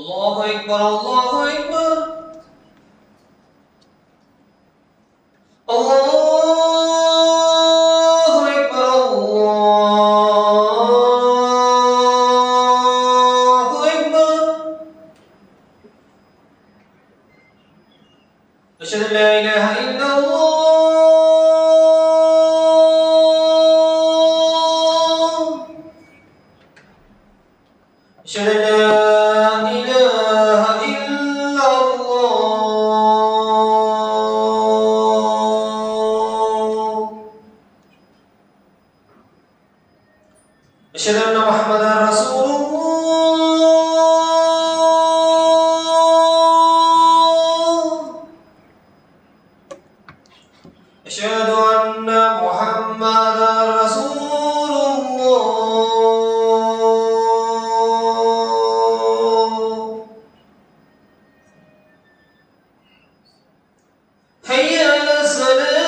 الله أكبر الله أكبر الله أكبر الله أكبر أشهد أن لا إله إلا الله أشهد أن لا إله إلا الله أشهد أن محمدا رسول الله أشهد أن محمدا رسول الله حي على الصلاة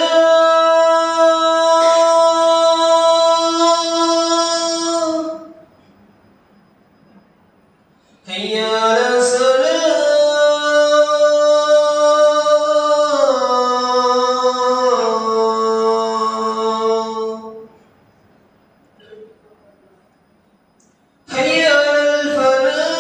حي على الصلاة حي على الفلاح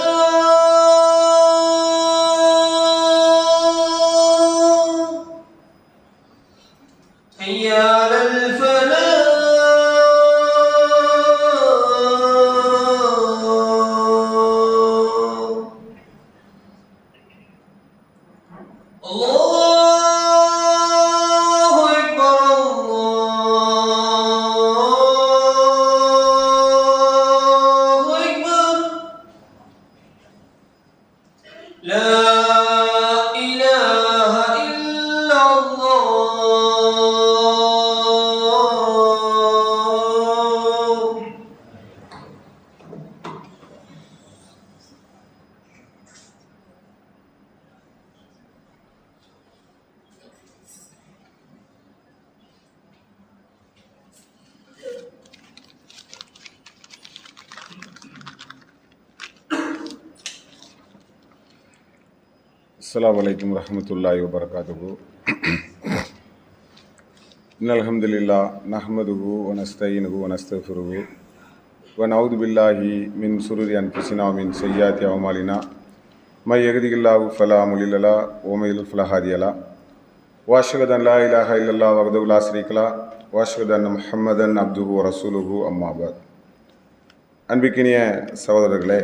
حي على الفلاح الله أكبر الله أكبر لا إله إلا الله السلام عليكم ورحمة الله وبركاته. إن الحمد لله نحمده ونستعينه ونستغفره ونعوذ بالله من شرور أنفسنا ومن سيئات أعمالنا من يهده الله فلا مضل له ومن يضلل فلا هادي له وأشهد أن لا إله إلا الله وحده لا شريك له وأشهد أن محمدا عبده ورسوله أما بعد. அன்பிக்கினிய சகோதரர்களே,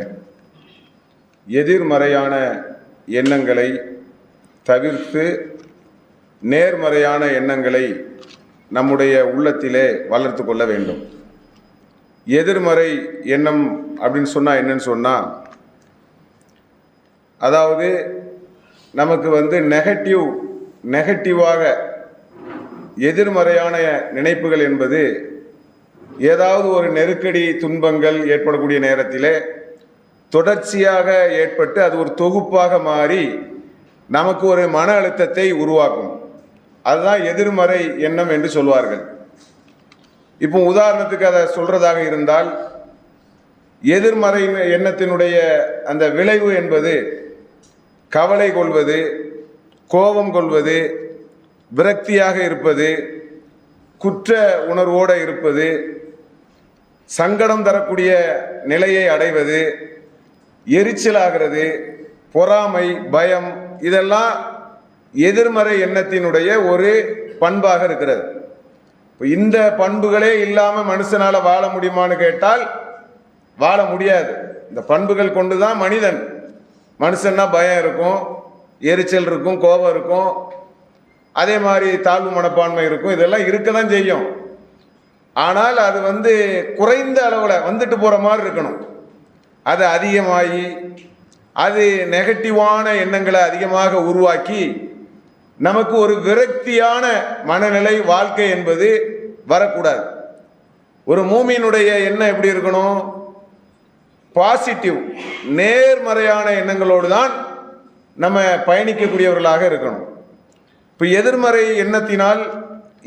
எதிர்மறையான எண்ணங்களை தவிர்த்து நேர்மறையான எண்ணங்களை நம்முடைய உள்ளத்திலே வளர்த்து கொள்ள வேண்டும். எதிர்மறை எண்ணம் அப்படின்னு சொன்னால் என்னன்னு சொன்னால், அதாவது நமக்கு நெகட்டிவாக எதிர்மறையான நினைப்புகள் என்பது ஏதாவது ஒரு நெருக்கடி துன்பங்கள் ஏற்படக்கூடிய நேரத்திலே தொடர்ச்சியாக ஏற்பட்டு அது ஒரு தொகுப்பாக மாறி நமக்கு ஒரு மன அழுத்தத்தை உருவாக்கும். அதுதான் எதிர்மறை எண்ணம் என்று சொல்வார்கள். இப்போ உதாரணத்துக்கு அதை சொல்றதாக இருந்தால், எதிர்மறை எண்ணத்தினுடைய அந்த விளைவு என்பது கவலை கொள்வது, கோபம் கொள்வது, விரக்தியாக இருப்பது, குற்ற உணர்வோடு இருப்பது, சங்கடம் தரக்கூடிய நிலையை அடைவது, எரிச்சலாகிறது, பொறாமை, பயம், இதெல்லாம் எதிர்மறை எண்ணத்தினுடைய ஒரு பண்பாக இருக்கிறது. இந்த பண்புகளே இல்லாமல் மனுஷனால் வாழ முடியுமான்னு கேட்டால் வாழ முடியாது. இந்த பண்புகள் கொண்டு தான் மனுஷன்னா பயம் இருக்கும், எரிச்சல் இருக்கும், கோபம் இருக்கும், அதே மாதிரி தாழ்வு மனப்பான்மை இருக்கும். இதெல்லாம் இருக்க தான் செய்யும். ஆனால் அது குறைந்த அளவில் வந்துட்டு போகிற மாதிரி இருக்கணும். அது அதிகமாகி அது நெகட்டிவான எண்ணங்களை அதிகமாக உருவாக்கி நமக்கு ஒரு விரக்தியான மனநிலை வாழ்க்கை என்பது வரக்கூடாது. ஒரு மூமியினுடைய எண்ணம் எப்படி இருக்கணும்? பாசிட்டிவ், நேர்மறையான எண்ணங்களோடு தான் நம்ம பயணிக்கக்கூடியவர்களாக இருக்கணும். இப்போ எதிர்மறை எண்ணத்தினால்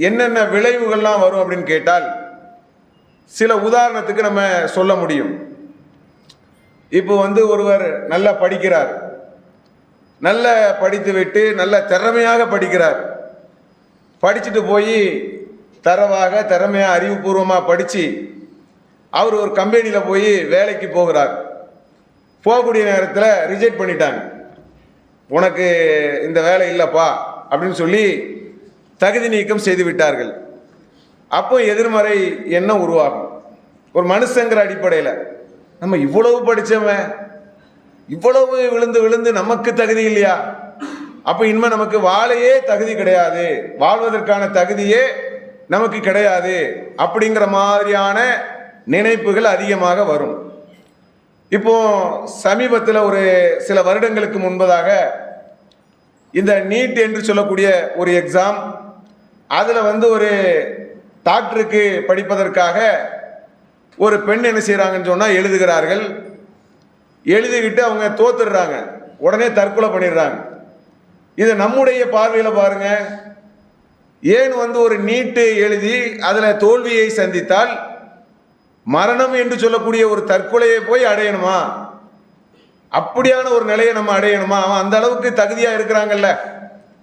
என்னென்ன விளைவுகள்லாம் வரும் அப்படின்னு கேட்டால் சில உதாரணத்துக்கு நம்ம சொல்ல முடியும். இப்போ ஒருவர் நல்லா படிக்கிறார், நல்ல படித்து விட்டு நல்ல திறமையாக படிக்கிறார். படிச்சுட்டு போய் திறமையாக அறிவுபூர்வமாக படித்து அவர் ஒரு கம்பெனியில் போய் வேலைக்கு போகிறார். போகக்கூடிய நேரத்தில் ரிஜெக்ட் பண்ணிட்டாங்க, உனக்கு இந்த வேலை இல்லைப்பா அப்படின்னு சொல்லி தகுதி நீக்கம் செய்து விட்டார்கள். அப்போ எதிர்மறை எண்ணம் உருவாகும். ஒரு மனுஷங்கிற அடிப்படையில் நம்ம இவ்வளவு படித்தவன், இவ்வளவு விழுந்து விழுந்து நமக்கு தகுதி இல்லையா? அப்போ இனிமேல் நமக்கு வாழையே தகுதி கிடையாது, வாழ்வதற்கான தகுதியே நமக்கு கிடையாது அப்படிங்கிற மாதிரியான நினைப்புகள் அதிகமாக வரும். இப்போ சமீபத்தில் ஒரு சில வருடங்களுக்கு முன்பதாக இந்த நீட் என்று சொல்லக்கூடிய ஒரு எக்ஸாம், அதில் ஒரு டாக்டருக்கு படிப்பதற்காக ஒரு பெண் என்ன செய்கிறாங்கன்னு சொன்னால் எழுதுகிறார்கள். எழுதிக்கிட்டு அவங்க தோத்துடுறாங்க, உடனே தற்கொலை பண்ணிடுறாங்க. இது நம்முடைய பார்வையில் பாருங்க, ஏன் ஒரு நீட்டு எழுதி அதில் தோல்வியை சந்தித்தால் மரணம் என்று சொல்லக்கூடிய ஒரு தற்கொலையை போய் அடையணுமா? அப்படியான ஒரு நிலையை நம்ம அடையணுமா? அவன் அந்த அளவுக்கு தகுதியாக இருக்கிறாங்கல்ல.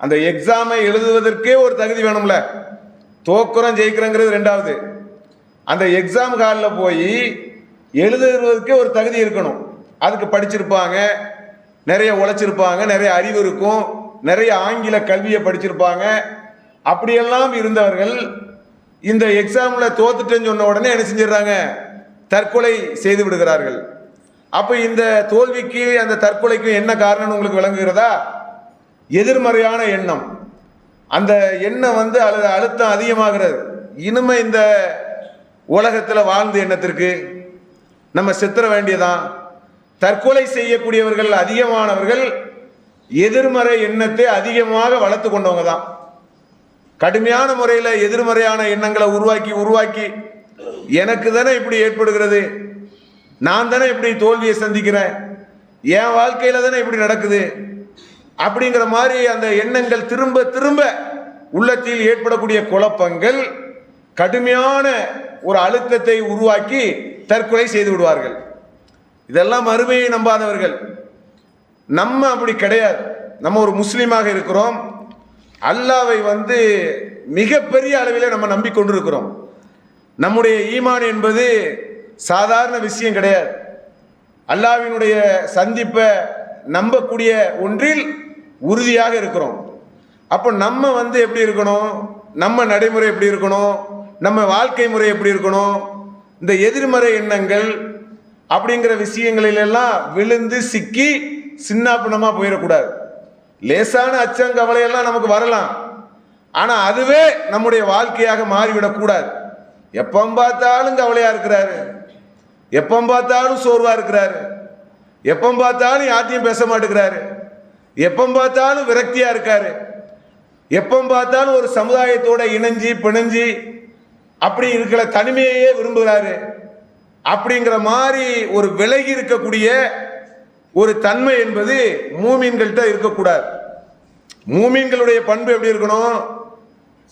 அந்த எக்ஸாமை எழுதுவதற்கே ஒரு தகுதி வேணும்ல. தோக்குறோம் ஜெயிக்கிறோங்கிறது ரெண்டாவது, அந்த எக்ஸாம் ஹாலில் போய் எழுதுவதற்கே ஒரு தகுதி இருக்கணும். அதுக்கு படிச்சிருப்பாங்க, நிறைய உழைச்சிருப்பாங்க, நிறைய அறிவு இருக்கும், நிறைய ஆங்கில கல்வியை படிச்சிருப்பாங்க. அப்படியெல்லாம் இருந்தவர்கள் இந்த எக்ஸாமில் தோத்துட்டேன்னு சொன்ன உடனே என்ன செஞ்சிடறாங்க? தற்கொலை செய்து விடுகிறார்கள். அப்போ இந்த தோல்விக்கு அந்த தற்கொலைக்கு என்ன காரணம்னு உங்களுக்கு விளங்குகிறதா? எதிர்மறையான எண்ணம். அந்த எண்ணம் அழுத்தம் அதிகமாகிறது. இனிமே இந்த உலகத்தில் வாழ்ந்து எண்ணத்திற்கு நம்ம செத்துற வேண்டியதான். தற்கொலை செய்யக்கூடியவர்கள் அதிகமானவர்கள் எதிர்மறை எண்ணத்தை அதிகமாக வளர்த்து கொண்டவங்க தான். கடுமையான முறையில் எதிர்மறையான எண்ணங்களை உருவாக்கி எனக்கு தானே இப்படி ஏற்படுகிறது, நான் தானே இப்படி தோல்வியை சந்திக்கிறேன், என் வாழ்க்கையில் தானே இப்படி நடக்குது அப்படிங்கிற மாதிரி அந்த எண்ணங்கள் திரும்ப திரும்ப உள்ளத்தில் ஏற்படக்கூடிய குழப்பங்கள் கடுமையான ஒரு அழுத்தத்தை உருவாக்கி தற்கொலை செய்து விடுவார்கள். இதெல்லாம் மறுமையை நம்பாதவர்கள். நம்ம அப்படி கிடையாது. நம்ம ஒரு முஸ்லீமாக இருக்கிறோம். அல்லாவை மிகப்பெரிய அளவில் நம்ம நம்பிக்கொண்டிருக்கிறோம். நம்முடைய ஈமான் என்பது சாதாரண விஷயம் கிடையாது. அல்லாஹ்வினுடைய சந்திப்பை நம்பக்கூடிய ஒன்றில் உறுதியாக இருக்கிறோம். அப்போ நம்ம எப்படி இருக்கணும், நம்ம நடைமுறை எப்படி இருக்கணும், நம்ம வாழ்க்கை முறை எப்படி இருக்கணும், இந்த எதிர்மறை எண்ணங்கள் அப்படிங்கிற விஷயங்களிலெல்லாம் விழுந்து சிக்கி சின்னாப்பினமாக போயிடக்கூடாது. லேசான அச்சம் கவலையெல்லாம் நமக்கு வரலாம், ஆனால் அதுவே நம்முடைய வாழ்க்கையாக மாறிவிடக்கூடாது. எப்போ பார்த்தாலும் கவலையாக இருக்கிறாரு, எப்போ பார்த்தாலும் சோர்வாக இருக்கிறாரு, எப்போ பார்த்தாலும் யார்ட்டையும் பேச மாட்டேங்கிறாரு, எப்போ பார்த்தாலும் விரக்தியாக இருக்காரு, எப்போ பார்த்தாலும் ஒரு சமுதாயத்தோட இணைஞ்சி பிணைஞ்சி அப்படி இருக்கிற தனிமையே விரும்புகிறாரு. அப்படிங்கிற மாதிரி ஒரு விலகி இருக்கக்கூடிய ஒரு தன்மை என்பது மூமின்கள்கிட்ட இருக்கக்கூடாது. மூமின்களுடைய பண்பு எப்படி இருக்கணும்?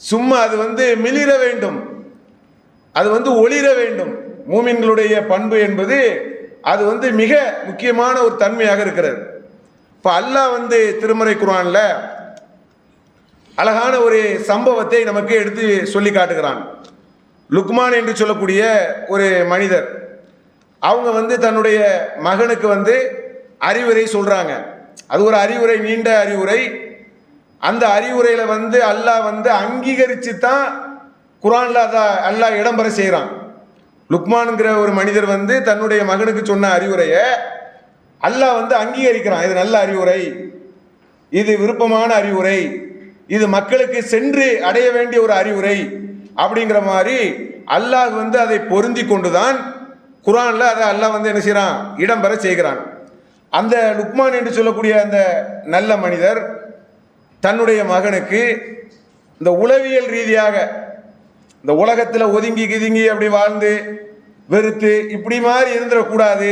சும்மா அது மிளிர வேண்டும், அது ஒளிர வேண்டும். மூமின்களுடைய பண்பு என்பது அது மிக முக்கியமான ஒரு தன்மையாக இருக்கிறது. இப்போ அல்லாஹ் திருமறை குர்ஆன்ல அழகான ஒரு சம்பவத்தை நமக்கு எடுத்து சொல்லி காட்டுகிறான். லுக்மான் என்று சொல்லக்கூடிய ஒரு மனிதர், அவங்க தன்னுடைய மகனுக்கு அறிவுரை சொல்றாங்க. அது ஒரு அறிவுரை, நீண்ட அறிவுரை. அந்த அறிவுரையில அல்லாஹ் அங்கீகரித்து தான் குர்ஆன்ல அல்லாஹ் இடம்பெற செய்கிறான். லுக்மான்ங்கிற ஒரு மனிதர் தன்னுடைய மகனுக்கு சொன்ன அறிவுரையை அல்லாஹ் அங்கீகரிக்கிறான். இது நல்ல அறிவுரை, இது விருப்பமான அறிவுரை, இது மக்களுக்கு சென்று அடைய வேண்டிய ஒரு அறிவுரை அப்படிங்கிற மாதிரி அல்லாஹ் அதை பொருந்தி கொண்டுதான் குர்ஆன்ல அதை அல்லாஹ் என்ன செய்கிறான்? இடம்பெற செய்கிறான். அந்த லுக்மான் என்று சொல்லக்கூடிய அந்த நல்ல மனிதர் தன்னுடைய மகனுக்கு இந்த உளவியல் ரீதியாக இந்த உலகத்தில் ஒதுங்கி கிதுங்கி அப்படி வாழ்ந்து வெறுத்து இப்படி மாதிரி இருந்துடக்கூடாது,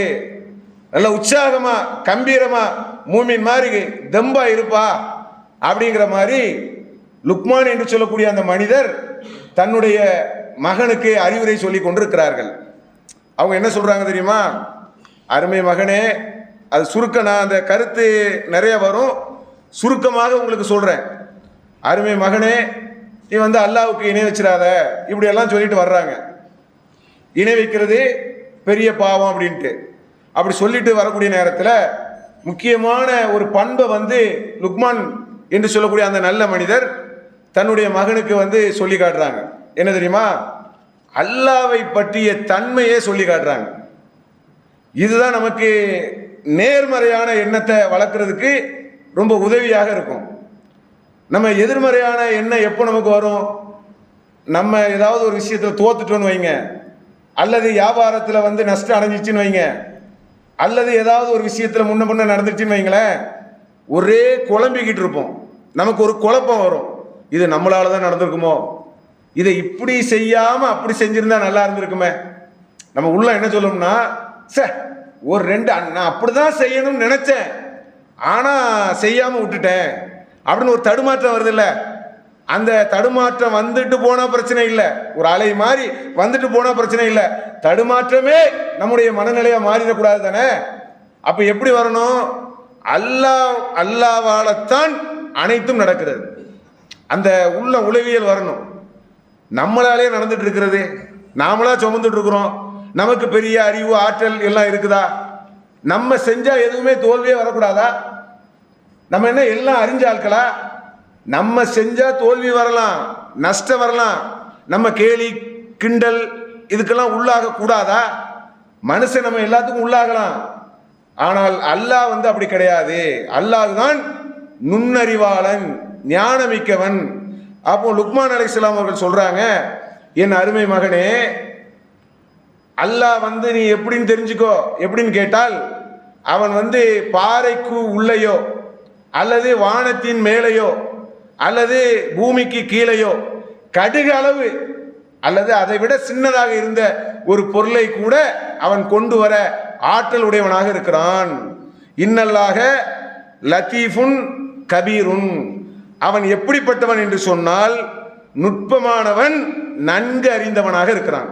நல்ல உற்சாகமா கம்பீரமா மூமின் மாதிரி தெம்பா இருப்பா அப்படிங்கிற மாதிரி லுக்மான் என்று சொல்லக்கூடிய அந்த மனிதர் தன்னுடைய மகனுக்கு அறிவுரை சொல்லி கொண்டிருக்கிறார்கள். அவங்க என்ன சொல்றாங்க தெரியுமா? அருமை மகனே, அது நான் அந்த கருத்து நிறைய வரும், சுருக்கமாக உங்களுக்கு சொல்கிறேன். அருமை மகனே, நீ வந்து அல்லாஹ்வுக்கு இணை வச்சிடாத, இப்படியெல்லாம் சொல்லிட்டு வர்றாங்க. இணை வைக்கிறது பெரிய பாவம் அப்படின்ட்டு. அப்படி சொல்லிட்டு வரக்கூடிய நேரத்தில் முக்கியமான ஒரு பண்பை வந்து லுக்மான் என்று சொல்லக்கூடிய அந்த நல்ல மனிதர் தன்னுடைய மகனுக்கு வந்து சொல்லி காட்டுறாங்க. என்ன தெரியுமா? அல்லாஹ்வை பற்றிய தன்மையே சொல்லி காட்டுறாங்க. இதுதான் நமக்கு நேர்மறையான எண்ணத்தை வளர்க்குறதுக்கு ரொம்ப உதவியாக இருக்கும். நம்ம எதிர்மறையான எண்ணம் எப்போ நமக்கு வரும்? நம்ம ஏதாவது ஒரு விஷயத்தில் தோத்துட்டோன்னு வைங்க, அல்லது வியாபாரத்தில் வந்து நஷ்டம் அடைஞ்சிச்சின்னு வைங்க, அல்லது ஏதாவது ஒரு விஷயத்தில் முன்ன நடந்துச்சுன்னு வைங்களேன், ஒரே குழம்பிக்கிட்டு இருப்போம். நமக்கு ஒரு குழப்பம் வரும், இது நம்மளால தான் நடந்திருக்குமோ, இதை இப்படி செய்யாமல் அப்படி செஞ்சுருந்தா நல்லா இருந்திருக்குமே. நம்ம உள்ள என்ன சொல்லணும்னா, ஒரு ரெண்டு நான் அப்படி தான் செய்யணும்னு நினச்சேன், ஆனால் செய்யாமல் விட்டுட்டேன் அப்படின்னு ஒரு தடுமாற்றம் வருது இல்லை? அந்த தடுமாற்றம் வந்துட்டு போனால் பிரச்சனை இல்லை, ஒரு அலை மாதிரி வந்துட்டு போனால் பிரச்சனை இல்லை. தடுமாற்றமே நம்முடைய மனநிலையை மாறிடக்கூடாது தானே. அப்போ எப்படி வரணும்? அல்லாஹ்வாலத்தான் அனைத்தும் நடக்கிறது, அந்த உள்ள உளவியல் வரணும். நம்மளாலே நடந்துட்டு இருக்கிறது, நாமளா சுமந்துட்டு இருக்கிறோம், நமக்கு பெரிய அறிவு ஆற்றல் எல்லாம் இருக்குதா? நம்ம செஞ்சா எதுவுமே தோல்வியே வரக்கூடாதா? நம்ம என்ன எல்லாம் அறிஞ்ச ஆட்களா? நம்ம செஞ்சா தோல்வி வரலாம், நஷ்டம் வரலாம், நம்ம கேலி கிண்டல் இதுக்கெல்லாம் உள்ளாக கூடாதா? மனுஷன் நம்ம எல்லாத்துக்கும் உள்ளாகலாம், ஆனால் அல்லாஹ் வந்து அப்படி கிடையாது. அல்லாஹ் தான் நுண்ணறிவாளன், ஞானமிக்கவன். அப்போ லுக்மான் அலைஹிஸ்ஸலாம் அவர்கள் சொல்றாங்க, என் அருமை மகனே, அல்லாஹ் வந்து நீ எப்படின்னு தெரிஞ்சுக்கோ. எப்படின்னு கேட்டால், அவன் வந்து பாறைக்கு உள்ளேயோ அல்லது வானத்தின் மேலேயோ அல்லது பூமிக்கு கீழேயோ கடுகு அளவு அல்லது அதை விட சின்னதாக இருந்த ஒரு பொருளை கூட அவன் கொண்டு வர ஆற்றல் உடையவனாக இருக்கிறான். இன்னல்லாக லத்தீஃபுன் கபீருன், அவன் எப்படிப்பட்டவன் என்று சொன்னால் நுட்பமானவன், நன்கு அறிந்தவனாக இருக்கிறான்.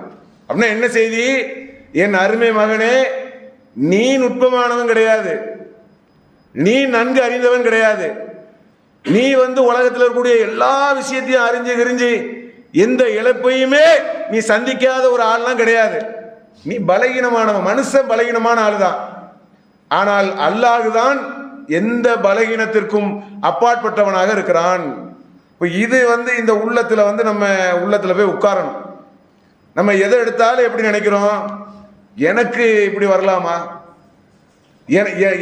அப்படின்னா என்ன செய்தி? என் அருமை மகனே, நீ நுட்பமானவன் கிடையாது, நீ நன்கு அறிந்தவன் கிடையாது. நீ வந்து உலகத்தில் இருக்கக்கூடிய எல்லா விஷயத்தையும் அறிஞ்சு எந்த இழப்பையுமே நீ சந்திக்காத ஒரு ஆள்லாம் கிடையாது. நீ பலகீனமானவன், மனுஷன் பலகீனமான ஆள் தான். ஆனால் அல்லாஹ் தான் எந்த பலகீனத்திற்கும் அப்பாற்பட்டவனாக இருக்கிறான். இப்போ இது வந்து இந்த உள்ளத்தில் வந்து நம்ம உள்ளத்தில் போய் உட்காரணும். நம்ம எதை எடுத்தாலும் எப்படி நினைக்கிறோம்? எனக்கு இப்படி வரலாமா,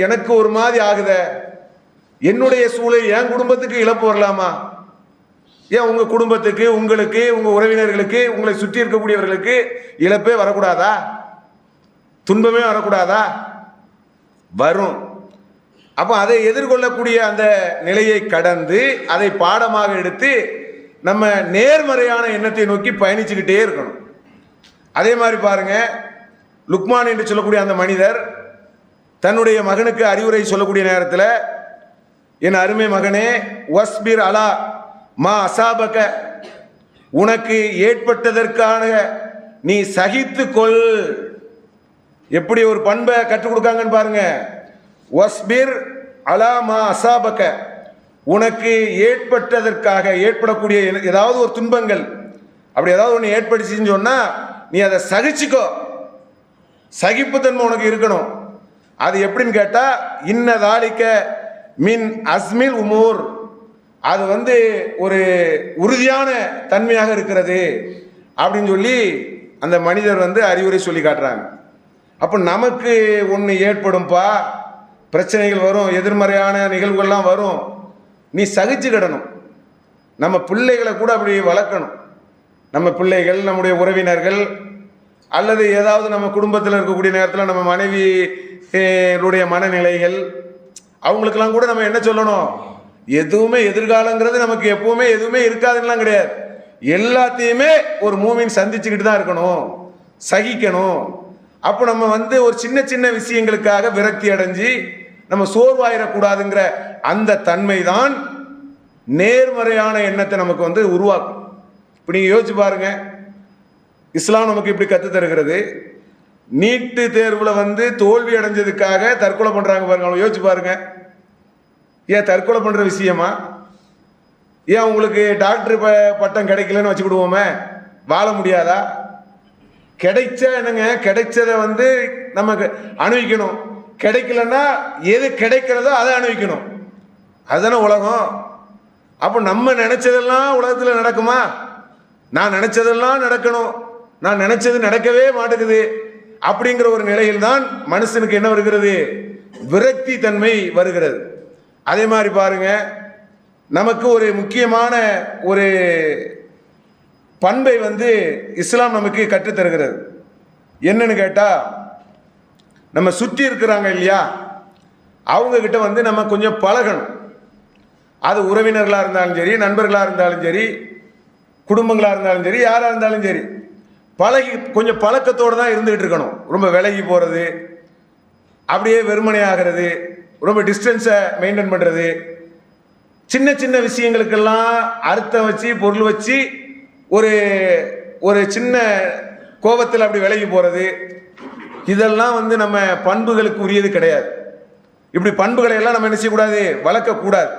எனக்கு ஒரு மாதிரி ஆகுத, என்னுடைய சூழல் என் குடும்பத்துக்கு இழப்பு வரலாமா, ஏன் உங்க குடும்பத்துக்கு, உங்களுக்கு, உங்க உறவினர்களுக்கு, உங்களை சுற்றி இருக்கக்கூடியவர்களுக்கு இழப்பே வரக்கூடாதா? துன்பமே வரக்கூடாதா? வரும். அப்போ அதை எதிர்கொள்ளக்கூடிய அந்த நிலையை கடந்து அதை பாடமாக எடுத்து நம்ம நேர்மறையான எண்ணத்தை நோக்கி பயணிச்சுக்கிட்டே இருக்கணும். அதே மாதிரி பாருங்க, லுக்மான் என்று சொல்லக்கூடிய அந்த மனிதர் தன்னுடைய மகனுக்கு அறிவுரை சொல்லக்கூடிய நேரத்தில், என் அருமை மகனே, வஸ்பிர் அலா மா அசாபக, உனக்கு ஏற்பட்டதற்கான நீ சகித்து கொள். எப்படி ஒரு பண்பை கற்றுக் கொடுக்காங்கன்னு பாருங்க. வஸ்பிர் அலா மா அசாபக, உனக்கு ஏற்பட்டதற்காக ஏற்படக்கூடிய ஏதாவது ஒரு துன்பங்கள் அப்படி ஏதாவது ஒன்று ஏற்படுச்சுன்னு சொன்னா நீ அதை சகிச்சுக்கோ. சகிப்புத்தன்மை உனக்கு இருக்கணும். அது எப்படின்னு கேட்டா, இன்னதாலிக்க மின் அஸ்மில் உமூர், அது வந்து ஒரு உறுதியான தன்மையாக இருக்கிறது அப்படின்னு சொல்லி அந்த மனிதர் வந்து அறிவுரை சொல்லி காட்டுறாங்க. அப்போ நமக்கு ஒன்று ஏற்படும்பா, பிரச்சனைகள் வரும், எதிர்மறையான நிகழ்வுகள்லாம் வரும், நீ சகிச்சுக்கிடணும். நம்ம பிள்ளைகளை கூட அப்படி வளர்க்கணும். நம்ம பிள்ளைகள், நம்முடைய உறவினர்கள், அல்லது ஏதாவது நம்ம குடும்பத்தில் இருக்கக்கூடிய நேரத்தில் நம்ம மனைவியுடைய மனநிலைகள், அவங்களுக்கெல்லாம் கூட நம்ம என்ன சொல்லணும்? எதுவுமே எதிர்காலங்கிறது நமக்கு எப்பவுமே எதுவுமே இருக்காதுன்னெலாம் கிடையாது. எல்லாத்தையுமே ஒரு மூமின் சந்திச்சுக்கிட்டு தான் இருக்கணும், சகிக்கணும். அப்போ நம்ம வந்து ஒரு சின்ன சின்ன விஷயங்களுக்காக விரக்தி அடைஞ்சு நம்ம சோர்வாயிடக்கூடாதுங்கிற அந்த தன்மை தான் நேர்மறையான எண்ணத்தை நமக்கு வந்து உருவாக்கும். இப்போ நீங்கள் யோசிச்சு பாருங்க, இஸ்லாம் நமக்கு இப்படி கற்று தருகிறது. நீட்டு தேர்வில் வந்து தோல்வி அடைஞ்சதுக்காக தற்கொலை பண்ணுறாங்க பாருங்க. அவங்க யோசிச்சு பாருங்க. ஏன் தற்கொலை பண்ணுற விஷயமா? ஏன் உங்களுக்கு டாக்டர் பட்டம் கிடைக்கலன்னு வச்சுக்கிடுவோமே, வாழ முடியாதா? கிடைச்சா என்னங்க, கிடைச்சதை வந்து நமக்கு அனுபவிக்கணும். கிடைக்கலன்னா எது கிடைக்கிறதோ அதை அனுபவிக்கணும். அதுதானே உலகம். அப்போ நம்ம நினைச்சதெல்லாம் உலகத்தில் நடக்குமா? நான் நினைச்சதெல்லாம் நடக்கணும், நான் நினைச்சது நடக்கவே மாட்டேங்குது. அப்படிங்கிற ஒரு நிலையில் தான் மனுஷனுக்கு என்ன வருகிறது? விரக்தி தன்மை வருகிறது. அதே மாதிரி பாருங்க, நமக்கு ஒரு முக்கியமான ஒரு பண்பை வந்து இஸ்லாம் நமக்கு கற்றுத்தருகிறது. என்னன்னு கேட்டால், நம்ம சுற்றி இருக்கிறாங்க இல்லையா, அவங்க கிட்ட வந்து நம்ம கொஞ்சம் பழகணும். அது உறவினர்களாக இருந்தாலும் சரி, நண்பர்களாக இருந்தாலும் சரி, குடும்பங்களாக இருந்தாலும் சரி, யாராக இருந்தாலும் சரி, கொஞ்சம் பழக்கத்தோடு தான் இருந்துகிட்டு இருக்கணும். ரொம்ப விலகி போகிறது, அப்படியே வெறுமனை ஆகிறது, ரொம்ப டிஸ்டன்ஸை மெயின்டைன் பண்ணுறது, சின்ன சின்ன விஷயங்களுக்கெல்லாம் அர்த்தம் வச்சு பொருள் வச்சு ஒரு ஒரு சின்ன கோபத்தில் அப்படி விலகி போகிறது, இதெல்லாம் வந்து நம்ம பண்புகளுக்கு உரியது கிடையாது. இப்படி பண்புகளை எல்லாம் நம்ம என்ன செய்யக்கூடாது? வளர்க்கக்கூடாது.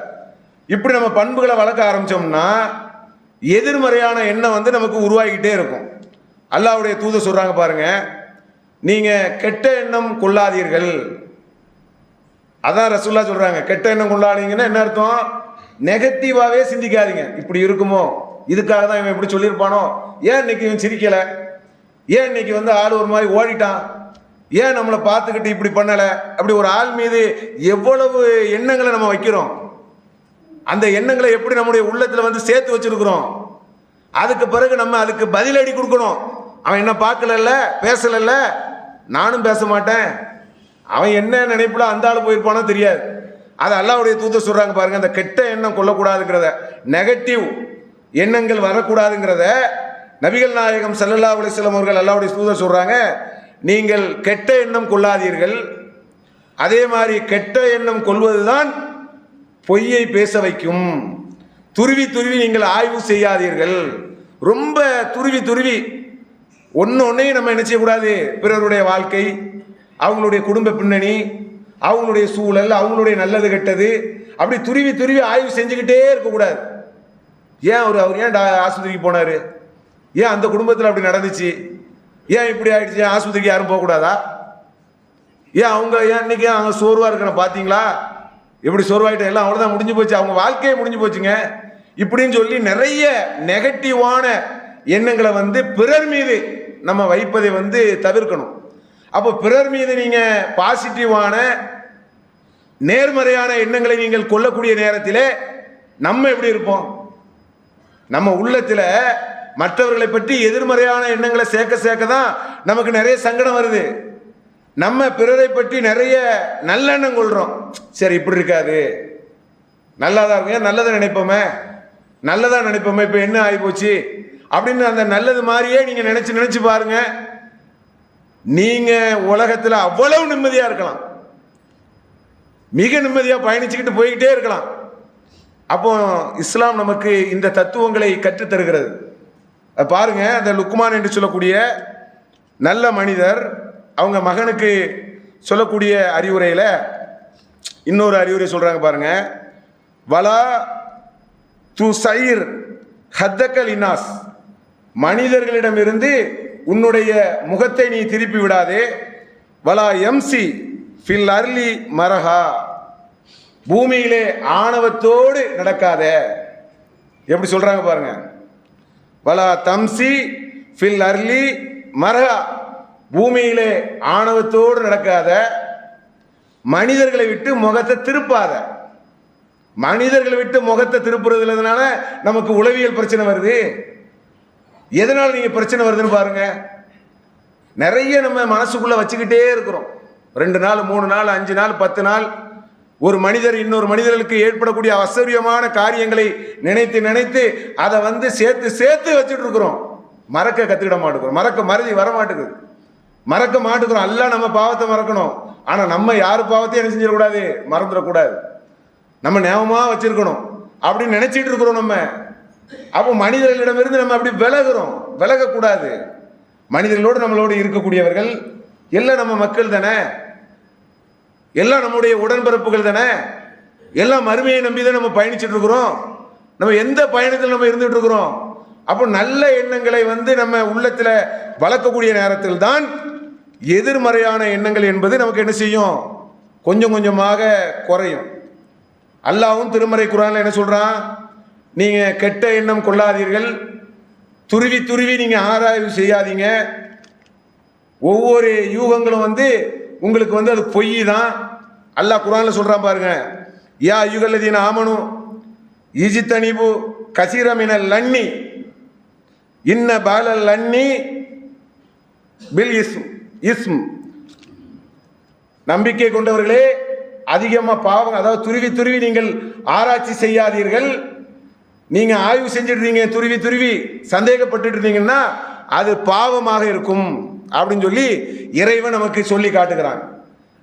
இப்படி நம்ம பண்புகளை வளர்க்க ஆரம்பித்தோம்னா எதிர்மறையான எண்ணம் வந்து நமக்கு உருவாகிக்கிட்டே இருக்கும். அல்லாஹ்வுடைய தூதர் சொல்கிறாங்க பாருங்க, நீங்கள் கெட்ட எண்ணம் கொள்ளாதீர்கள். அதான் ரசூலுல்லாஹ் சொல்கிறாங்க. கெட்ட எண்ணம் கொள்ளாதீங்கன்னா என்ன அர்த்தம்? நெகட்டிவாகவே சிந்திக்காதீங்க. இப்படி இருக்குமோ, இதுக்காக தான் இவன் இப்படி சொல்லியிருப்பானோ, ஏன் இன்னைக்கு இவன் சிரிக்கலை, ஏன் இன்னைக்கு வந்து ஆள் ஒரு மாதிரி ஓடிட்டான், ஏன் நம்மளை பார்த்துக்கிட்டு இப்படி பண்ணலை, அப்படி ஒரு ஆள் மீது எவ்வளவு எண்ணங்களை நம்ம வைக்கிறோம். அந்த எண்ணங்களை எப்படி நம்முடைய உள்ளத்தில் வந்து சேர்த்து வச்சிருக்கிறோம். அதுக்கு பிறகு நம்ம அதுக்கு பதிலடி கொடுக்கணும். அவன் என்ன பார்க்கலல்ல, பேசலல்ல, நானும் பேச மாட்டேன், அவன் என்ன நினைப்புல அந்த ஆள் போயிருப்பானோ தெரியாது. அது அல்லாஹ்வுடைய தூதர் சொல்றாங்க பாருங்க, அந்த கெட்ட எண்ணம் கொள்ளக்கூடாதுங்கிறத, நெகட்டிவ் எண்ணங்கள் வரக்கூடாதுங்கிறத நபிகள் நாயகம் ஸல்லல்லாஹு அலைஹி வஸல்லம் அவர்கள் அல்லாஹ்வுடைய தூதர் சொல்றாங்க. நீங்கள் கெட்ட எண்ணம் கொள்ளாதீர்கள். அதே மாதிரி கெட்ட எண்ணம் கொள்வதுதான் பொய்யை பேச வைக்கும். துருவி துருவி நீங்கள் ஆய்வு செய்யாதீர்கள். ரொம்ப துருவி துருவி ஒன்றையும் நம்ம என்ன செய்யக்கூடாது? பிறருடைய வாழ்க்கை, அவங்களுடைய குடும்ப பின்னணி, அவங்களுடைய சூழல், அவங்களுடைய நல்லது கெட்டது, அப்படி துருவி துருவி ஆய்வு செஞ்சுக்கிட்டே இருக்கக்கூடாது. ஏன் அவர் ஏன் ஆஸ்பத்திரிக்கு போனார், ஏன் அந்த குடும்பத்தில் அப்படி நடந்துச்சு, ஏன் இப்படி ஆயிடுச்சு, ஆஸ்பத்திரிக்கு யாரும் போகக்கூடாதா, ஏன் அவங்க ஏன் இன்னைக்கு அவங்க சோர்வாக இருக்கணும், பார்த்தீங்களா எப்படி சோர்வாயிட்ட, எல்லாம் அவ்வளோதான், முடிஞ்சு போச்சு, அவங்க வாழ்க்கையே முடிஞ்சு போச்சுங்க, இப்படின்னு சொல்லி நிறைய நெகட்டிவான எண்ணங்களை வந்து பிறர் மீது நம்ம வைப்பதை வந்து தவிர்க்கணும். அப்போ பிறர் மீது நீங்கள் பாசிட்டிவான நேர்மறையான எண்ணங்களை நீங்கள் கொள்ளக்கூடிய நேரத்தில் நம்ம எப்படி இருப்போம்? நம்ம உள்ளத்தில் மற்றவர்களை பற்றி எதிர்மறையான எண்ணங்களை சேர்க்க சேர்க்க தான் நமக்கு நிறைய சங்கடம் வருது. நம்ம பிறரை பற்றி நிறைய நல்லெண்ணம் கொள்கிறோம். சரி, இப்படி இருக்காது, நல்லாதான் இருக்கும், நல்லதை நினைப்போமே, நல்லதாக நினைப்போமே, இப்போ என்ன ஆகி போச்சு அப்படின்னு அந்த நல்லது மாதிரியே நீங்கள் நினச்சி பாருங்க. நீங்கள் உலகத்தில் அவ்வளவு நிம்மதியாக இருக்கலாம், மிக நிம்மதியாக பயணிச்சுக்கிட்டு போய்கிட்டே இருக்கலாம். அப்போ இஸ்லாம் நமக்கு இந்த தத்துவங்களை கற்றுத்தருகிறது. பாருங்க, அந்த லுக்மான் என்று சொல்லக்கூடிய நல்ல மனிதர் அவங்க மகனுக்கு சொல்லக்கூடிய அறிவுரையில் இன்னொரு அறிவுரை சொல்கிறாங்க பாருங்க. வலா து சயிர் ஹத்தக்கல் இன்னாஸ், மனிதர்களிடமிருந்து உன்னுடைய முகத்தை நீ திருப்பி விடாதே. வலா எம்சி ஃபில் அர்லி மரஹா, பூமியிலே ஆணவத்தோடு நடக்காத. எப்படி சொல்றாங்க பாருங்க. வலா தம்சி ஃபில் அர்லி மரஹா, பூமியிலே ஆணவத்தோடு நடக்காத, மனிதர்களை விட்டு முகத்தை திருப்பாத. மனிதர்களை விட்டு முகத்தை திருப்புறதுனால நமக்கு உளவியல் பிரச்சனை வருது. எதனால நீங்க பிரச்சனை வருதுன்னு பாருங்க. நிறைய நம்ம மனசுக்குள்ள வச்சுக்கிட்டே இருக்கிறோம். 2 நாள் 3 நாள் 5 நாள் 10 நாள் ஒரு மனிதர் இன்னொரு மனிதர்களுக்கு ஏற்படக்கூடிய அசௌரியமான காரியங்களை நினைத்து நினைத்து அதை வந்து சேர்த்து சேர்த்து வச்சுட்டு இருக்கிறோம். மறக்க கத்துக்கிட மாட்டேங்கிறோம், மறதி வர மாட்டேங்குது, மறக்க மாட்டேங்கிறோம். எல்லாம் நம்ம பாவத்தை மறக்கணும், ஆனா நம்ம யார் பாவத்தையும் என்ன செஞ்சிடக்கூடாது, மறந்துடக்கூடாது, நம்ம ஞாபகமாக வச்சிருக்கணும் அப்படின்னு நினைச்சிட்டு இருக்கிறோம் நம்ம. அப்போ மனிதர்களிடமிருந்து நம்ம அப்படி விலகுறோம், விலகக்கூடாது. மனிதர்களோடு நம்மளோடு இருக்கக்கூடியவர்கள் எல்லாம் நம்ம மக்கள் தானே, எல்லாம் நம்முடைய உடன்பிறப்புகள் தானே, எல்லாம் மறுமையை நம்பி தான் நம்ம பயணிச்சுட்டு இருக்கிறோம். நம்ம எந்த பயணத்தில் நம்ம இருந்துட்டு இருக்கிறோம்? அப்போ நல்ல எண்ணங்களை நம்ம உள்ளத்தில் வளர்க்கக்கூடிய நேரத்தில் தான் எதிர்மறையான எண்ணங்கள் என்பது நமக்கு என்ன செய்யும்? கொஞ்சம் கொஞ்சமாக குறையும். அல்லாஹ்வும் திருமறை குர்ஆன்ல என்ன சொல்றான்? நீங்க கெட்ட எண்ணம் கொள்ளாதீர்கள், துருவி துருவி நீங்க ஆராய்வு செய்யாதீங்க. ஒவ்வொரு யூகங்களும் உங்களுக்கு அது பொய் தான். அல்லாஹ் குர்ஆன்ல சொல்றான் பாருங்க, யா அய்யுஹல்லதீன ஆமனு இஜ்தனிபு கஸீர மினல் லன்னி இன்ன பாலல் லன்னி பில் இஸ்ம். நம்பிக்கை கொண்டவர்களே, அதிகமாக பாவம், அதாவது துருவி துருவி நீங்கள் ஆராய்ச்சி செய்யாதீர்கள். நீங்க ஆய்வு செஞ்சிடுறீங்க, துருவி துருவி சந்தேகப்பட்டு இருந்தீங்கன்னா அது பாவமாக இருக்கும் அப்படின்னு சொல்லி இறைவன் நமக்கு சொல்லி காட்டுகிறான்.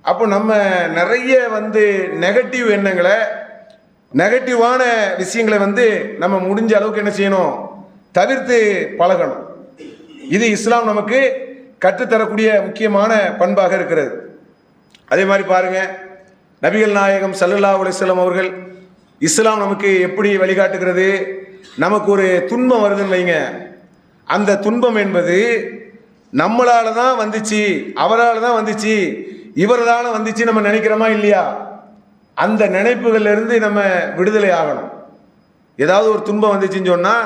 அப்போ நம்ம நிறைய நெகட்டிவ் எண்ணங்களை, நெகட்டிவான விஷயங்களை நம்ம முடிஞ்ச அளவுக்கு என்ன செய்யணும்? தவிர்த்து பழகணும். இது இஸ்லாம் நமக்கு கற்றுத்தரக்கூடிய முக்கியமான பண்பாக இருக்கிறது. அதே மாதிரி பாருங்க, நபிகள் நாயகம் ஸல்லல்லாஹு அலைஹி வஸல்லம் அவர்கள் இஸ்லாம் நமக்கு எப்படி வழிகாட்டுகிறது? நமக்கு ஒரு துன்பம் வருதுன்னு வைங்க, அந்த துன்பம் என்பது நம்மளால தான் வந்துச்சு, அவரால் தான் வந்துச்சு, இவரால வந்துச்சு நம்ம நினைக்கிறோமா இல்லையா? அந்த நினைப்புகள்ல இருந்து நம்ம விடுதலை ஆகணும். ஏதாவது ஒரு துன்பம் வந்துச்சுன்னு சொன்னா,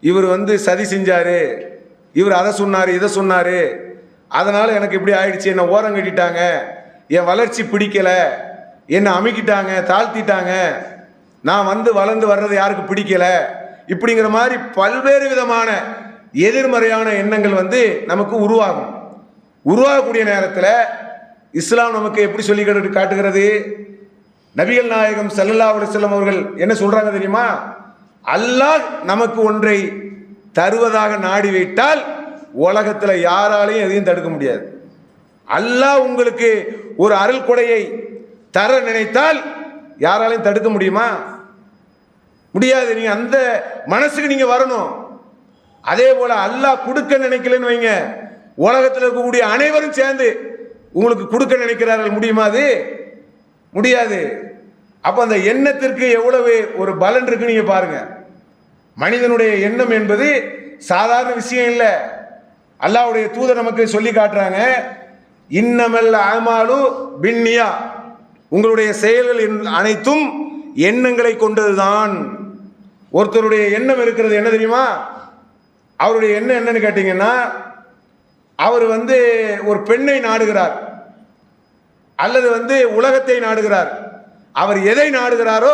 இவர் சதி செஞ்சாரு, இவர் அதை சொன்னாரு, இதை சொன்னாரு, அதனால எனக்கு இப்படி ஆயிடுச்சு, என்னை ஓரம் கட்டிட்டாங்க, என் வளர்ச்சி பிடிக்கல, என்னை அமுக்கிட்டாங்க, தாழ்த்திட்டாங்க, நான் வளர்ந்து வர்றது யாருக்கு பிடிக்கல, இப்படிங்கிற மாதிரி பல்வேறு விதமான எதிர்மறையான எண்ணங்கள் நமக்கு உருவாகும். உருவாகக்கூடிய நேரத்தில் இஸ்லாம் நமக்கு எப்படி சொல்லி காட்டுகிறது? நபிகள் நாயகம் ஸல்லல்லாஹு அலைஹி வஸல்லம் அவர்கள் என்ன சொல்றாங்க தெரியுமா? அல்லாஹ் நமக்கு ஒன்றை தருவதாக நாடி வைத்தால் உலகத்தில் யாராலையும் எதையும் தடுக்க முடியாது. அல்லாஹ் உங்களுக்கு ஒரு அருள் கொடையை தர நினைத்தால் யாராலையும் தடுக்க முடியுமா? முடியாது. நீங்க அந்த மனசுக்கு நீங்க வரணும். அதே போல அல்லாஹ் கொடுக்க நினைக்கலன்னு வைங்க, உலகத்தில் இருக்கக்கூடிய அனைவரும் சேர்ந்து உங்களுக்கு கொடுக்க நினைக்கிறார்கள், முடியுமா? அது முடியாது. அப்ப அந்த எண்ணத்திற்கு எவ்வளவு ஒரு பலன் இருக்கு நீங்க பாருங்க. மனிதனுடைய எண்ணம் என்பது சாதாரண விஷயம் இல்லை. அல்லாஹ்வுடைய தூதர் நமக்கு சொல்லி காட்டுறாங்க, இன்னமல் அமாலு பின்னியா, உங்களுடைய செயல்கள் அனைத்தும் எண்ணங்களை கொண்டதுதான். ஒருத்தருடைய எண்ணம் இருக்கிறது என்ன தெரியுமா? அவருடைய எண்ணம் என்னன்னு கேட்டீங்கன்னா, அவர் ஒரு பெண்ணை நாடுகிறார் அல்லது உலகத்தை நாடுகிறார். அவர் எதை நாடுகிறாரோ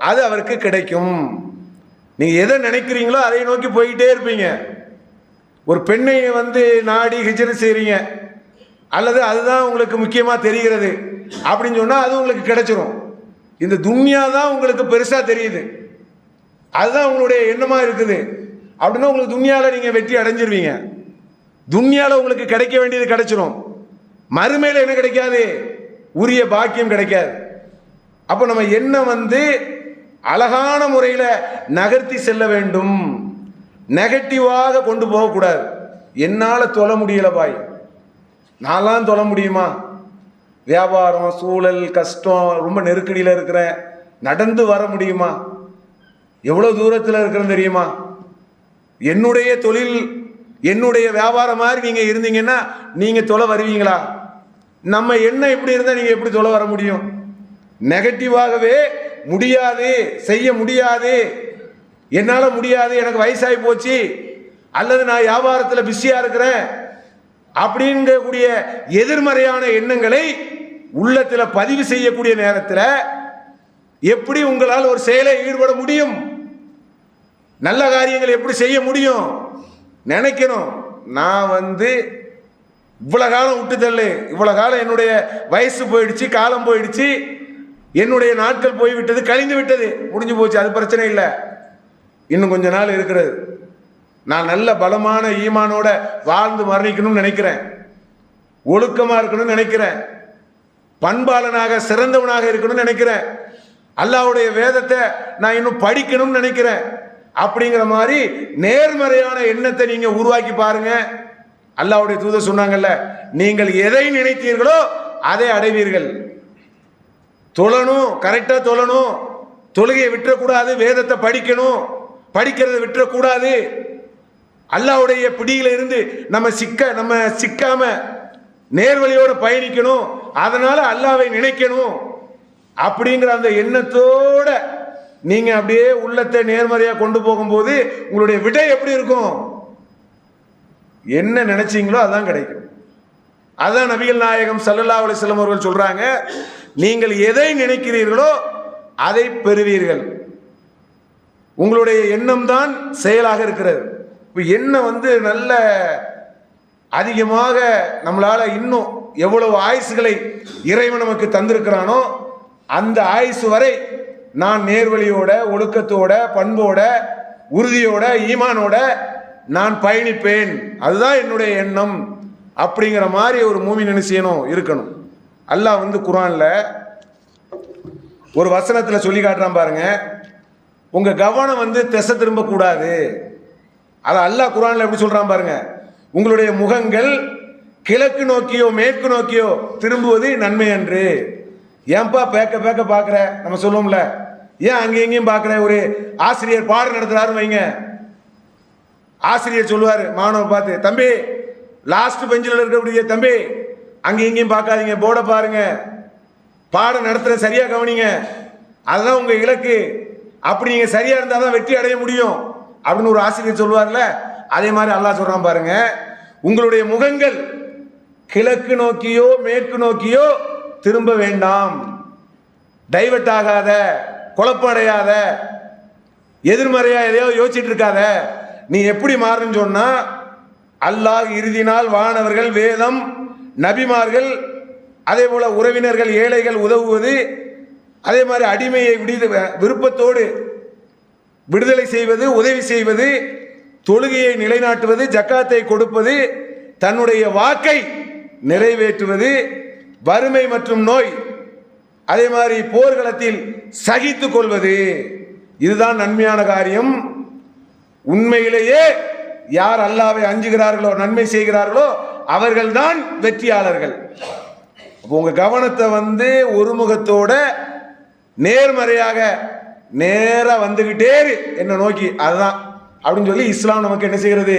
அது அவருக்கு கிடைக்கும். நீங்க எதை நினைக்கிறீங்களோ அதை நோக்கி போய்கிட்டே இருப்பீங்க. ஒரு பெண்ணை நாடி ஹிஜ்ரத் செய்றீங்க, அல்லது அதுதான் உங்களுக்கு முக்கியமா தெரிகிறது அப்படின்னு சொன்னா அது உங்களுக்கு கிடைச்சிரும். இந்த துன்யா தான் உங்களுக்கு பெருசா தெரியுது, அதுதான் உங்களுடைய எண்ணமா இருக்குது அப்படின்னா உங்களுக்கு துன்யால நீங்க வெற்றி அடைஞ்சிருவீங்க. துன்யால உங்களுக்கு கிடைக்க வேண்டியது கிடைச்சிரும், மறுமையில என்ன கிடைக்காது? உரிய பாக்கியம் கிடைக்காது. அப்போ நம்ம எண்ணம் அழகான முறையில் நகர்த்தி செல்ல வேண்டும், நெகட்டிவாக கொண்டு போகக்கூடாது. என்னால் தொழ முடியல பாய், நான்லாம் தொழ முடியுமா? வியாபாரம், சூழல், கஷ்டம், ரொம்ப நெருக்கடியில் இருக்கிறேன், நடந்து வர முடியுமா? எவ்வளோ தூரத்தில் இருக்கிறேன்னு தெரியுமா? என்னுடைய தொழில், என்னுடைய வியாபாரம் மாதிரி நீங்கள் இருந்தீங்கன்னா நீங்கள் தொலை வருவீங்களா? நம்ம எண்ணம் எப்படி இருந்தால் நீங்கள் எப்படி தொலை வர முடியும்? நெகட்டிவாகவே முடியாது, செய்ய முடியாது, என்னால் முடியாது, எனக்கு வயசாகி போச்சு, அல்லது நான் வியாபாரத்தில் பிஸியாக இருக்கிறேன் அப்படிங்கக்கூடிய எதிர்மறையான எண்ணங்களை உள்ளத்தில் பதிவு செய்யக்கூடிய நேரத்தில் எப்படி உங்களால் ஒரு செயலை ஈடுபட முடியும்? நல்ல காரியங்கள் எப்படி செய்ய முடியும்? நினைக்கணும், நான் இவ்வளோ காலம் விட்டு தள்ளு, இவ்வளோ காலம் என்னுடைய வயசு போயிடுச்சு, காலம் போயிடுச்சு, என்னுடைய நாட்கள் போய்விட்டது, கழிந்து விட்டது, முடிஞ்சு போச்சு, அது பிரச்சனை இல்லை. இன்னும் கொஞ்ச நாள் இருக்கிறது, நான் நல்ல பலமான ஈமானோட வாழ்ந்து மரணிக்கணும்னு நினைக்கிறேன், ஒழுக்கமாக இருக்கணும்னு நினைக்கிறேன், பண்பாளனாக சிறந்தவனாக இருக்கணும்னு நினைக்கிறேன், அல்லாஹ்வுடைய வேதத்தை நான் இன்னும் படிக்கணும்னு நினைக்கிறேன். அப்படிங்கிற மாதிரி நேர்மறையான எண்ணத்தை நீங்க உருவாக்கி பாருங்க. அல்லாஹ்வுடைய தூதர் சொன்னாங்கல்ல, நீங்கள் எதை நினைத்தீர்களோ அதை அடைவீர்கள். தொழணும், கரெக்டா தொழணும், தொழுகையை விட்டுறக்கூடாது, வேதத்தை படிக்கணும், படிக்கிறத விட்டுறக்கூடாது, அல்லாஹ்வுடைய பிடியில இருந்து நம்ம சிக்காம நேர்வழியோடு பயணிக்கணும், அதனால அல்லாஹ்வை நினைக்கணும் அப்படிங்கிற அந்த எண்ணத்தோட நீங்க அப்படியே உள்ளத்தை நேர்மறையா கொண்டு போகும்போது உங்களுடைய விடை எப்படி இருக்கும்? என்ன நினைச்சீங்களோ அதான் கிடைக்கும். அதான் நபிகள் நாயகம் ஸல்லல்லாஹு அலைஹி வஸல்லம் அவர்கள் சொல்றாங்க, நீங்கள் எதை நினைக்கிறீர்களோ அதை பெறுவீர்கள். உங்களுடைய எண்ணம் தான் செயலாக இருக்கிறது. இப்போ எண்ணம் நல்ல அதிகமாக நம்மளால இன்னும் எவ்வளவு ஆயுசுகளை இறைவன் நமக்கு தந்திருக்கிறானோ அந்த ஆயுசு வரை நான் நேர்வழியோட, ஒழுக்கத்தோட, பண்போட, உறுதியோட, ஈமானோட நான் பயணிப்பேன், அதுதான் என்னுடைய எண்ணம் அப்படிங்கிற மாதிரி ஒரு மூமின் என்ன செய்யணும், இருக்கணும். அல்லாஹ் குர்ஆன்ல ஒரு வசனத்துல சொல்லி காட்டுறான் பாருங்க, உங்க கவனம் திசை திரும்ப கூடாது. அத அல்லாஹ் குர்ஆன்ல எப்படி சொல்றான் பாருங்க, உங்களுடைய முகங்கள் கிழக்கு நோக்கியோ மேற்கு நோக்கியோ திரும்புவது நன்மை அன்று. ஏன்பா பேக்க பாக்குற, நம்ம சொல்லுவோம்ல, ஏன் அங்கே எங்கேயும் பாக்குற? ஒரு ஆசிரியர் பாடம் நடத்துறாருன்னு வைங்க, ஆசிரியர் சொல்லுவாரு மாணவர் பார்த்து, தம்பி லாஸ்ட் பெஞ்சில் இருக்கக்கூடிய தம்பி அங்கே எங்கேயும் பார்க்காதீங்க, போர்டை பாருங்க, பாடம் நடத்துற சரியா கவனிங்க, அதுதான் உங்க இலக்கு, அப்படி நீங்க சரியா இருந்தா தான் வெற்றி அடைய முடியும் அப்படின்னு ஒரு ஆசிரியர் சொல்லுவார்ல, அதே மாதிரி அல்லாஹ் சொல்றான் பாருங்க, உங்களுடைய முகங்கள் கிழக்கு நோக்கியோ மேற்கு நோக்கியோ திரும்ப வேண்டாம், டைவர்ட் ஆகாத, குழப்பம் அடையாத, எதிர்மறையா எதையோ யோசிச்சுட்டு இருக்காத. நீ எப்படி மாறுன்னு சொன்னா, அல்லாஹ் இறுதி நாள், வானவர்கள், வேதம், நபிமார்கள், அதே போல உறவினர்கள், ஏழைகள் உதவுவது, அதே மாதிரி அடிமையை விருப்பத்தோடு விடுதலை செய்வது, உதவி செய்வது, தொழுகையை நிலைநாட்டுவது, ஜக்காத்தை கொடுப்பது, தன்னுடைய வாக்கை நிறைவேற்றுவது, வறுமை மற்றும் நோய், அதே மாதிரி போர்க்களத்தில் சகித்துக் கொள்வது, இதுதான் நன்மையான காரியம். உண்மையிலேயே யார் அல்லாஹ்வை அஞ்சுகிறார்களோ, நன்மை செய்கிறார்களோ அவர்கள்தான் வெற்றியாளர்கள். உங்க கவனத்தை ஒருமுகத்தோட நேர்மறையாக நேரா வந்துகிட்டே என்ன நோக்கி, அதுதான் அப்படின்னு சொல்லி இஸ்லாம் நமக்கு என்ன செய்கிறது,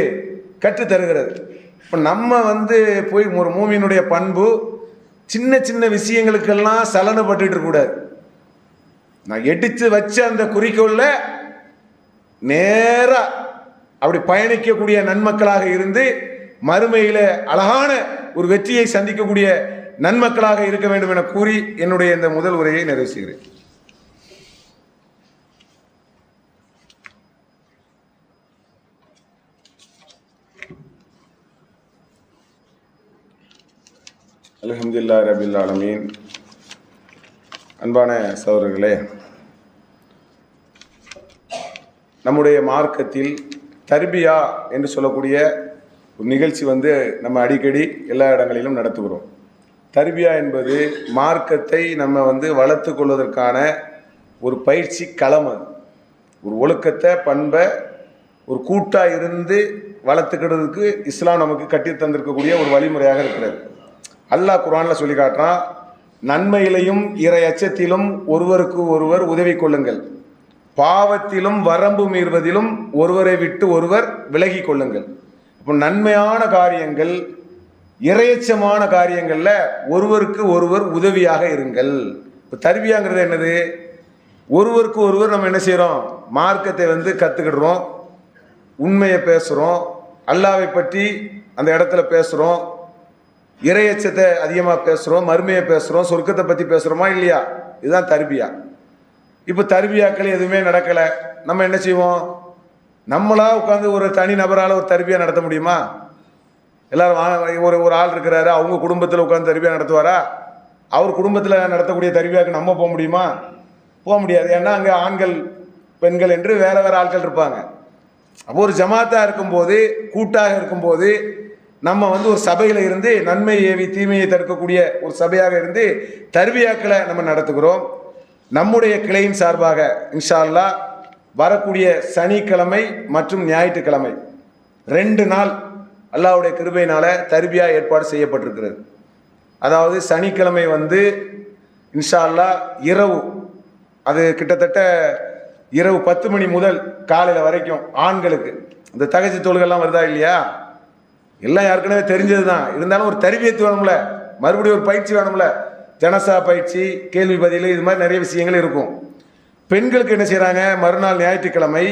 கற்றுத் தருகிறது. இப்போ நம்ம போய் ஒரு மூமினுடைய பண்பு, சின்ன சின்ன விஷயங்களுக்கெல்லாம் சலனப்பட்டு இருக்கக்கூடாது. நான் எடுத்து வச்ச அந்த குறிக்கோள்ல நேரா அப்படி பயணிக்கக்கூடிய நன்மக்களாக இருந்து மறுமையில அழகான ஒரு வெற்றியை சந்திக்கக்கூடிய நன்மக்களாக இருக்க வேண்டும் என கூறி என்னுடைய இந்த முதல் உரையை நிறைவு செய்கிறேன். அல்ஹம்துலில்லாஹி ரப்பில் ஆலமீன். அன்பான சகோதரர்களே, நம்முடைய மார்க்கத்தில் தர்பியா என்று சொல்லக்கூடிய ஒரு நிகழ்ச்சி நம்ம அடிக்கடி எல்லா இடங்களிலும் நடத்துகிறோம். தர்பியா என்பது மார்க்கத்தை நம்ம வளர்த்து கொள்வதற்கான ஒரு பயிற்சி களம். அது ஒரு ஒழுக்கத்தை, பண்பை ஒரு கூட்டாக இருந்து வளர்த்துக்கிறதுக்கு இஸ்லாம் நமக்கு கட்டி தந்திருக்கக்கூடிய ஒரு வழிமுறையாக இருக்கிறது. அல்லாஹ் குர்ஆன்ல சொல்லி காட்டுறான், நன்மையிலையும் இறை அச்சத்திலும் ஒருவருக்கு ஒருவர் உதவி கொள்ளுங்கள், பாவத்திலும் வரம்பு மீறுவதிலும் ஒருவரை விட்டு ஒருவர் விலகி கொள்ளுங்கள். இப்போ நன்மையான காரியங்கள், இறையச்சமான காரியங்கள்ல ஒருவருக்கு ஒருவர் உதவியாக இருங்கள். இப்போ தர்பியாங்கிறது என்னது? ஒருவருக்கு ஒருவர் நம்ம என்ன செய்கிறோம், மார்க்கத்தை கற்றுக்கிடுறோம், உண்மையை பேசுகிறோம், அல்லாஹ்வை பற்றி அந்த இடத்துல பேசுகிறோம், இறையச்சத்தை அதிகமாக பேசுகிறோம், மறுமையை பேசுகிறோம், சொர்க்கத்தை பற்றி பேசுகிறோமா இல்லையா? இதுதான் தர்பியா. இப்போ தர்பியாக்கள் எதுவுமே நடக்கலை, நம்ம என்ன செய்வோம்? நம்மளா உட்காந்து ஒரு தனி நபரால் ஒரு தர்பியா நடத்த முடியுமா? எல்லாரும் ஒரு ஆள் இருக்கிறாரு, அவங்க குடும்பத்தில் உட்காந்து தர்பியா நடத்துவாரா? அவர் குடும்பத்தில் நடத்தக்கூடிய தர்பியாவுக்கு நம்ம போக முடியுமா? போக முடியாது. ஏன்னா அங்கே ஆண்கள் பெண்கள் என்று வேற வேற ஆட்கள் இருப்பாங்க. அப்போ ஒரு ஜமாத்தாக இருக்கும்போது, கூட்டாக இருக்கும்போது, நம்ம ஒரு சபையில் இருந்து நன்மை ஏவி தீமையை தடுக்கக்கூடிய ஒரு சபையாக இருந்து தர்பியாக்களை நம்ம நடத்துகிறோம். நம்முடைய கிளையின் சார்பாக இன்ஷா அல்லாஹ் வரக்கூடிய சனிக்கிழமை மற்றும் ஞாயிற்றுக்கிழமை 2 நாள் அல்லாஹ்வுடைய கிருபையினால தர்பியா ஏற்பாடு செய்யப்பட்டிருக்கிறது. அதாவது சனிக்கிழமை இன்ஷா அல்லாஹ் இரவு, அது கிட்டத்தட்ட இரவு 10 மணி முதல் காலையில் வரைக்கும் ஆண்களுக்கு இந்த தகஜி தொழுகெல்லாம் வருதா இல்லையா, எல்லாம் ஏற்கனவே தெரிஞ்சது தான். இருந்தாலும் ஒரு தர்பியத்து வேணும்ல, மறுபடியும் ஒரு பயிற்சி வேணும்ல. ஜனசா பயிற்சி, கேள்வி பதில், இது மாதிரி நிறைய விஷயங்கள் இருக்கும். பெண்களுக்கு என்ன செய்கிறாங்க, மறுநாள் ஞாயிற்றுக்கிழமை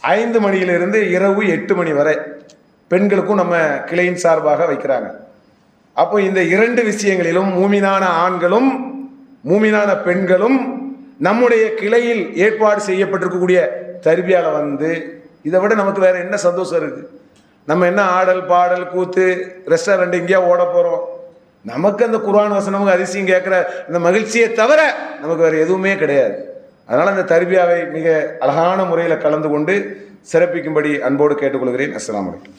5 மணியிலிருந்து இரவு 8 மணி வரை பெண்களுக்கும் நம்ம கிளையின் சார்பாக வைக்கிறாங்க. அப்போ இந்த 2 விஷயங்களிலும் மூமினான ஆண்களும் மூமினான பெண்களும் நம்முடைய கிளையில் ஏற்பாடு செய்யப்பட்டிருக்கக்கூடிய தர்பியால இதை விட நமக்கு வேற என்ன சந்தோஷம் இருக்கு? நம்ம என்ன ஆடல் பாடல் கூத்து ரெஸ்டாரண்ட் எங்கேயா ஓட போறோம்? நமக்கு அந்த குர்ஆன் வசனமும் அதிசயம் கேட்கிற இந்த மகிழ்ச்சியை தவிர நமக்கு வேற எதுவுமே கிடையாது. அதனால அந்த தர்பியாவை மிக அழகான முறையில் கலந்து கொண்டு சிறப்பிக்கும்படி அன்போடு கேட்டுக்கொள்கிறேன். அஸ்ஸலாமு அலைக்கும்.